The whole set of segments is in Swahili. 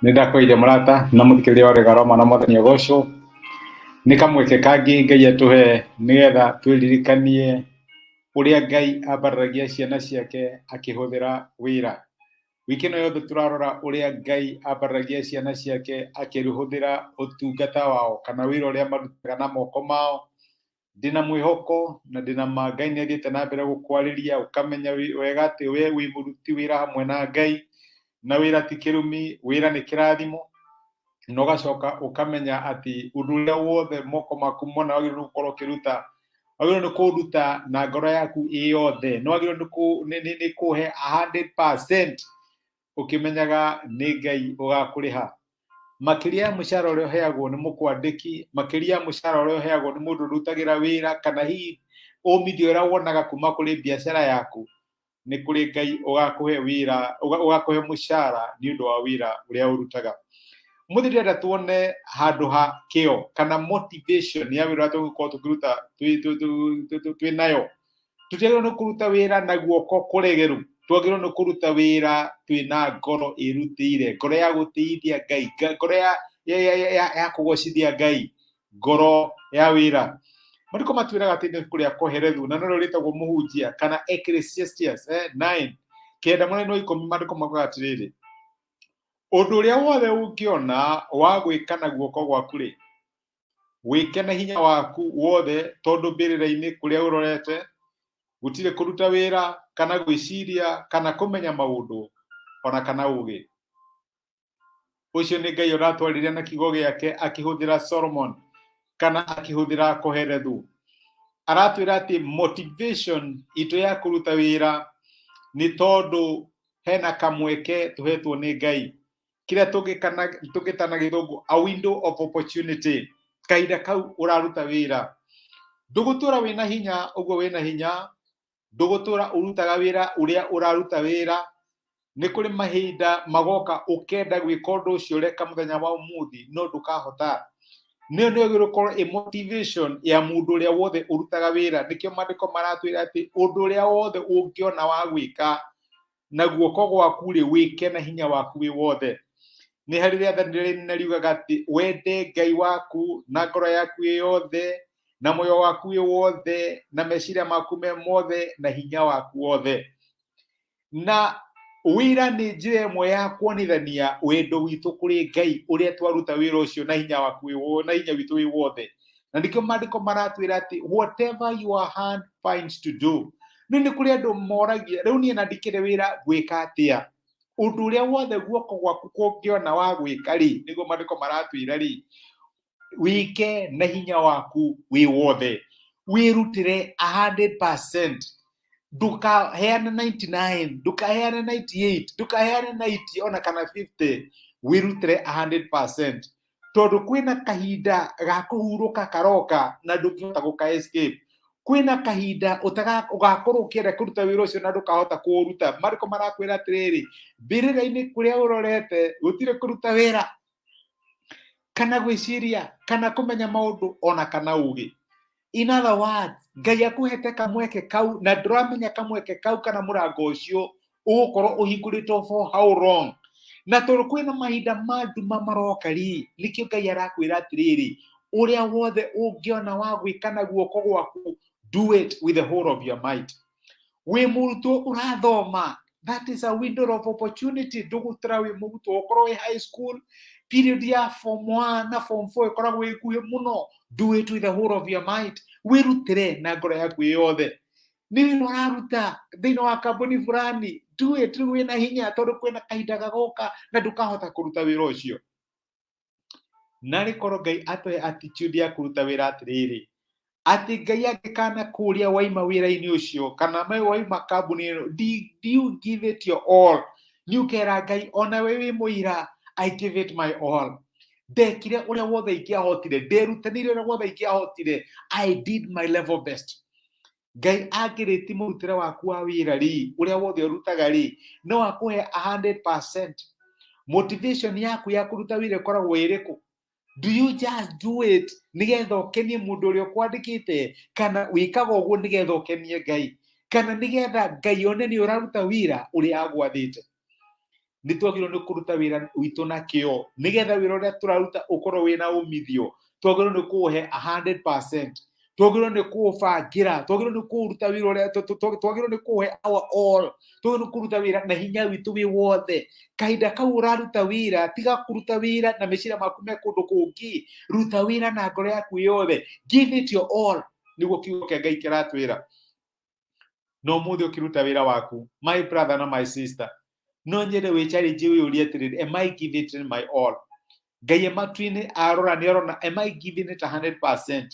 Nĩndakũire mũrata na mũthikĩrĩria wa Rĩrĩa na mwathani agocwo nĩ kamweke kangi Ngai atũhe nĩgetha twĩririkanie ũrĩa Ngai ambararagia ciana ciake akĩhũthĩra wĩra. Wiki ĩno yothe tũrarora ũrĩa Ngai ambararagia ciana ciake akĩhũthĩra ũtungata wao kana wĩra ũrĩa marutaga na moko mao. Ndĩna mwĩhoko na ndĩna ma Ngai nĩathiĩte na mbere gũkwarĩria ũkamenya wega atĩ we wĩ mũruti wĩra hamwe na Ngai, na wĩra ti kĩrumi, wĩra nĩ kĩrathimo, na ũgacoka ũkamenya atĩ ũndũ ũrĩa wothe moko maku mona wagĩrĩirwo gũkorwo ũkĩruta, wagĩrĩirwo nĩ kũruta na ngoro yaku ĩ yothe, nĩ wagĩrĩirwo nĩ kũhe 100% ũkĩmenyaga nĩ Ngai ũgakũrĩha. Makĩria ya mũcara ũrĩa ũheagwo nĩ mũkwandĩki, makĩria ya mũcara ũrĩa ũheagwo nĩ mũndũ ũrutagĩra wĩra, kana hihi umithio ũrĩa wonaga kuma kũrĩ biacara yaku, nĩ kũrĩ Ngai ũgakũhe wĩra, ũgakũhe mũcara nĩ ũndũ wa wĩra ũrĩa ũrutaga. Mũthĩ ndĩrenda tuone handũ ha kĩo kana motivation ya wĩra ũrĩa tũgũkorwo tũkĩruta twĩ nayo. Tũtiagĩrĩirwo nĩ kũruta wĩra na guoko kũregeru, twagĩrĩirwo nĩ kũruta wĩra twĩna ngoro ĩrutĩire, ngoro ya gũtĩithia Ngai, ngoro ya kũgocithia Ngai, ngoro ya wĩra. Maandĩko matwĩraga atĩ nĩ kũrĩa koherethu, na no rĩtagwo mũhunjia kana Ecclesiastes 9:9 mwena wa 10, maandĩko makoga atĩrĩrĩ: ũndũ ũrĩa wothe ũngĩona wa gwĩka na guoko gwaku rĩ, wĩke na hinya waku wothe, tondũ mbĩrĩra-inĩ kũrĩa ũrorete gũtirĩ kũruta wĩra kana gwĩciria kana kũmenya maũndũ ona kana ũgĩ. Ũcio nĩ Ngai ũratwarĩria na kiugo gĩake akĩhũthĩra Solomon kana akĩhũthĩra koherethu. Aratwĩra atĩ motivation itũ ya kũruta wĩra nĩ tondũ hena kamweke tũhetwo nĩ Ngai, kĩrĩa tũngĩtana gĩthũngũ a window of opportunity. Kahinda kau ũraruta wĩra, ndũgũtũra wĩna hinya ũguo wĩna hinya, ndũgũtũra ũrutaga wĩra ũrĩa ũraruta wĩra. Nĩ kũrĩ mahinda magoka ũkenda gwĩka ũndũ ũcio ũreka mũthenya wa ũmũthĩ no ndũkahota. Nĩyo nĩyagĩrĩirwo gũkorwo motivation ya mũndũ ũrĩa wothe ũrutaga wĩra. Nĩkĩo maandĩko maratwĩra atĩ ũndũ ũrĩa wothe ũngĩona wa gwĩka na guoko gwaku rĩ, wĩke na hinya waku wĩ wothe. Nĩ harĩ rĩathani rĩrĩa riugaga atĩ wende Ngai waku na ngoro yaku ĩ yothe, na moyo waku wĩ wothe, na meciria maku me mothe, na hinya waku wothe. Na wĩra nĩ njĩra ĩmwe ya kuonithania wendo witũ kũrĩ Ngai ũrĩa twaruta wĩra ũcio na hinya waku na hinya witũ wĩ wothe. Na nĩkĩo maandĩko maratwĩra atĩ whatever your hand finds to do. Nĩ kũrĩ andũ moragia rĩu niĩ na ndikĩre wĩra gwĩka atĩa. Ũndũ ũrĩa wothe guoko gwaku kũngĩona wa gwĩka rĩ, nĩguo maandĩko maratwĩra rĩ, wĩke na hinya waku wĩ wothe, wĩrutĩre 100%. Ndũkaheane 99, ndũkaheane 98, ndũkaheane 90 ona kana 50, wĩrutĩre 100%. Tondũ kwĩna kahinda ga kũhurũka karoka na ndũngĩhota gũka escape. Kwĩna kahinda ũgakorwo ũkĩenda kũruta wĩra ũcio na ndũkahota kũũruta. Maandĩko marakwĩra atĩrĩrĩ, mbĩrĩra-inĩ kũrĩa ũrorete gũtirĩ kũruta wĩra kana gwĩciria kana kũmenya maũndũ ona kana ũgĩ. In other words, Ngai akũhete kamweke kau na ndũramenya kamweke kau kana mũrango ũcio ũgũkorwo ũhingũrĩtwo for how long. Na tondũ kwĩna mahinda ma nduma maroka rĩ, nĩkĩo Ngai arakwĩra atĩrĩrĩ, ũrĩa wothe ũngĩona wa gwĩka na guoko gwaku, do it with the whole of your might. Wĩ mũrutwo ũrathoma, that is a window of opportunity. Ndũgũtũra wĩ mũrutwo ũkorwo wĩ high school, period ya form 1 na form 4 ĩkoragwo ĩkuhĩ mũno. Do it with the whole of your might. Wĩrutĩre na ngoro yaku yothe. Nĩ wĩra ũraruta thĩinĩ wa kambuni fulani, do it rĩu wĩna hinya, tondũ kwĩna kahinda gagoka na ndũkahota kũruta wĩra ũcio. Na rĩkorwo Ngai atũhe attitude ya kũruta wĩra atĩrĩrĩ, atĩ Ngai angĩkana kũũria waima wĩra-inĩ ũcio kana waima kambuni ĩno, do you give it your all? Nĩ ũkera Ngai ona we wĩ mũira, I give it my all. Ndekire ũrĩa wothe ingĩahotire, nderutanĩire ũrĩa wothe ingĩahotire, I did my level best. Ngai angĩrĩti mũrutĩre waku wa wĩra rĩ, ũrĩa wothe ũrutaga rĩ, no akũhe 100%. Motivation yaku ya kũruta wĩra ĩkoragwo ĩrĩkũ? Do you just do it nĩgetha ũkenie mũndũ ũrĩa ũkwandĩkĩte, kana wĩkaga ũguo nĩgetha ũkenie Ngai, kana nĩgetha Ngai one nĩ ũraruta wĩra ũrĩa agwathĩte? nĩ twagĩrĩirwo nĩ kũruta wĩra witũ na kĩo nĩgetha wĩra ũrĩa tũraruta ũkorwo wĩna umithio. Twagĩrĩirwo nĩ kũũhe 100%, twagĩrĩirwo nĩ kũũbangĩra, twagĩrĩirwo nĩ kũruta wĩra ũrĩa twagĩrĩirwo nĩ kũũhe our all, twagĩrĩirwo nĩ kũruta wĩra na hinya witũ wĩ wothe. Kahinda kau ũraruta wĩra tiga kũruta wĩra na meciria maku me kũndũ kũngĩ, ruta wĩra na ngoro yaku yothe, give it your all, nĩguo kiugo kĩa Ngai kĩratwĩra. No mũthĩ ũkĩruta wĩra waku, my brother na my sister, no nyende wĩ challenge wĩyũrie atĩrĩrĩ, am I giving it my all? Ngai matu-inĩ arora nĩ arona, am I giving it 100%?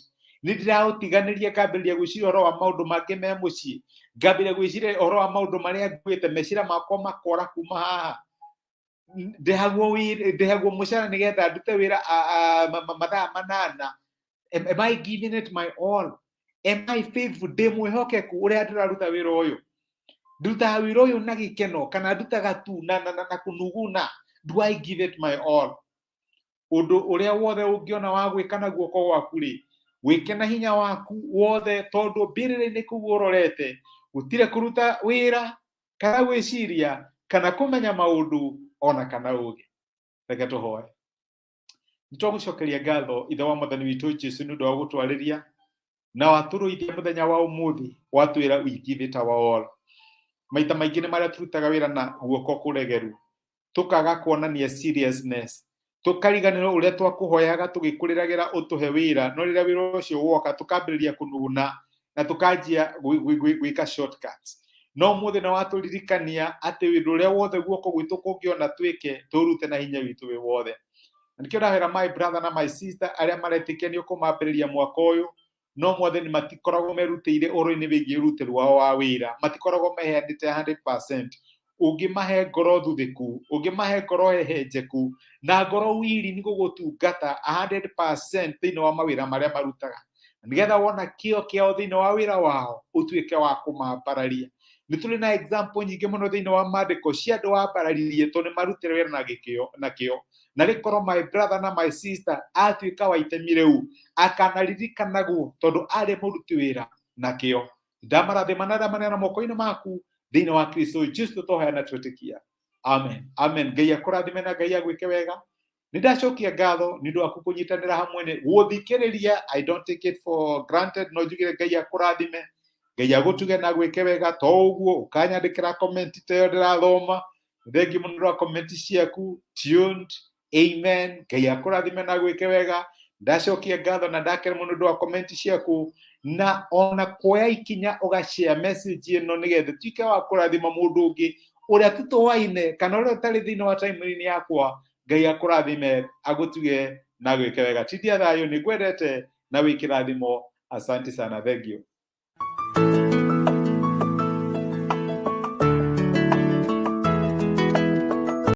Nĩ ndĩraũtiganĩria ngambĩrĩria gwĩciria ũhoro wa maũndũ mangĩ me mũciĩ, ngambĩrĩria gwĩciria ũhoro wa maũndũ marĩa nguĩte, meciria makwa makora kuma haha, ndĩhagwo mũcara nĩgetha ndute wĩra mathaa 8. Am I giving it my all? Am I faithful? Ndĩ mwĩhokeku ũrĩa ndĩraruta wĩra ũyũ? Ndutaga wĩra ũyũ na gĩkeno kana ndutaga tu na kũnuguna? Do I give it my all? Ũndũ ũrĩa wothe ũngĩona wa gwĩka na guoko gwaku rĩ, wĩke na hinya waku wothe, tondũ mbĩrĩra-inĩ kũu ũrorete gũtirĩ kũruta wĩra kana gwĩciria kana kũmenya maũndũ ona kana ũũgĩ. Reke tũhoe. Nĩ twagũcokeria ngatho ithe wa Mwathani witũ Jesũ nĩ ũndũ wa gũtwarĩria na watũrũithia mũthenya wa ũmũthĩ, watwĩra we give it our all. Maita maingĩ nĩ marĩa tũrutaga wĩra na guoko kũregeru, tũkaga kuonania seriousness, tũkariganĩrwo ũrĩa twakũhoyaga tũgĩkũrĩragĩra ũtũhe wĩra, no rĩrĩa wĩra ũcio woka tũkambĩrĩria kũnuguna na tũkanjia gwĩka shortcuts. No mũthĩ nĩ watũririkania atĩ wĩra ũrĩa wothe guoko gwitũ kũngĩona twĩke, tũrute na hinya witũ wĩ wothe. Na nĩkĩo ndahera my brother na my sister arĩa maretĩkia nĩ ũkũmambĩrĩria mwaka ũyũ, no Mwathani matikoragwo merutĩire ũhoro-inĩ wĩgiĩ ũrutĩri wao wa wĩra, matikoragwo meheanĩte 100%. Ũngĩmahe ngoro thuthĩku, ũngĩmahe ngoro hehenjeku na ngoro wiri nĩ gũgũtungata 100% thĩinĩ wa mawĩra marĩa marutaga, nĩgetha wona kĩo kĩao thĩinĩ wa wĩra wao ũtuĩke wa kũmambararia. Nĩ tũrĩ na example nyingĩ mũno thĩinĩ wa maandĩko cia andũ wambararirie tondũ nĩ marutĩre wĩra na kĩo. Na rĩkorwo my brother na my sister atuĩka wa itemi rĩu, akanaririkanagwo tondũ arĩ mũruti wĩra na kĩo. Ndamarathima na ndamanena moko-inĩ maku thĩinĩ wa Kristo Jesũ tũhoya na twĩtĩkia. Amen. Amen. Ngai akũrathime na Ngai agwĩke wega. Nĩ ndacokia ngatho nĩ ũndũ waku kũnyitanĩra hamwe nĩ gũthikĩrĩria. I don't take it for granted. No njugire Ngai akũrathime, Ngai agũtuge na agwĩke wega. To ũguo ũkanyandĩkĩra comment ta ĩyo ndĩrathoma. Thengi mũno nĩ wa comment ciaku. Tuned. Amen. Ngai akũrathime na agwĩke wega. Ndacokia ngatho na ndakena mũno nĩ wa comment ciaku, na ona kuoya ikinya ũgashare message ĩno nĩgetha tuĩke wa kũrathima mũndũ ũngĩ ũrĩa tũtoaine kana ũrĩa ũtarĩ thĩinĩ wa timeline yakwa. Ngai akũrathime, agũtuge na agwĩke wega. Tindia thayũ, nĩ ngwendete na wĩkĩrathimo. Asante sana. Thank you.